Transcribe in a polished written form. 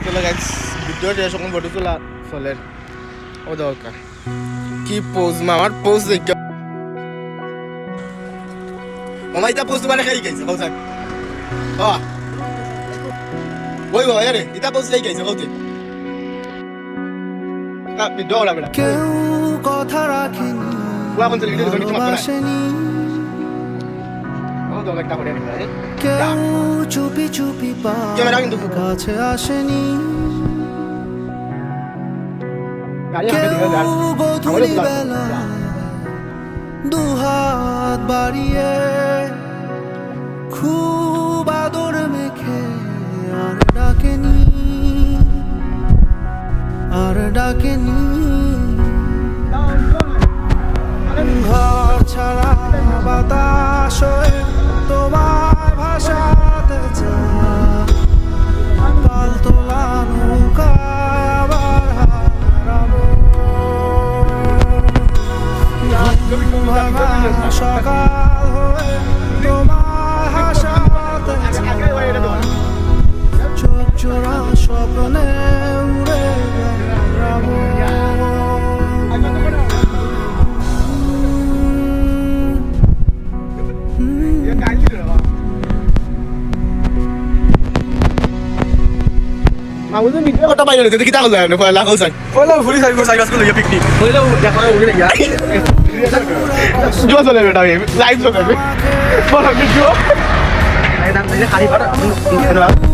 তোলা guys video শেষ যখন ফটো তোলা চলে ও দরকার কি পোজ মামার পোজ দেখো মামা এটা পোজ মানে খাই গেছে বলছেন ওই ওই আরে এটা পোজ খাই গেছে ওকে না ভিডিও লাগবে না কেউ কথা রাখেনি ওয়া কোন ভিডিও জন্য কি মাপনা ও দরকার টা করে নিবে কেউ চুপি চুপি ক্যামেরা কিন্তু কাছে আসেনি গাড়ি হাতে দিও গাড়ি গধূলি বেলা দুহাত বাড়িয়ে খুব আদর মেখে আর ডাকেনি ঘর ছাড়া বাতাস হয়ে তোমার ভাষাতে পাল তোলা নৌকায় আবার হারাবো ভাঙা সকাল হয়ে তোমার হাসাতে চোখ জোড়া স্বপ্নে উড়ে বেড়াবো মাউজে ভিডিও কত বাইরে দেখতে কি তাকল যায় না পয়লা কল যায় পয়লা ফুরি সাইজ সাইজ করে পিকনিক পয়লা দেখা উড়ে গিয়া জো চলে বেটা লাইভ চলে বড় ভিডিও আই দাম খালি পারা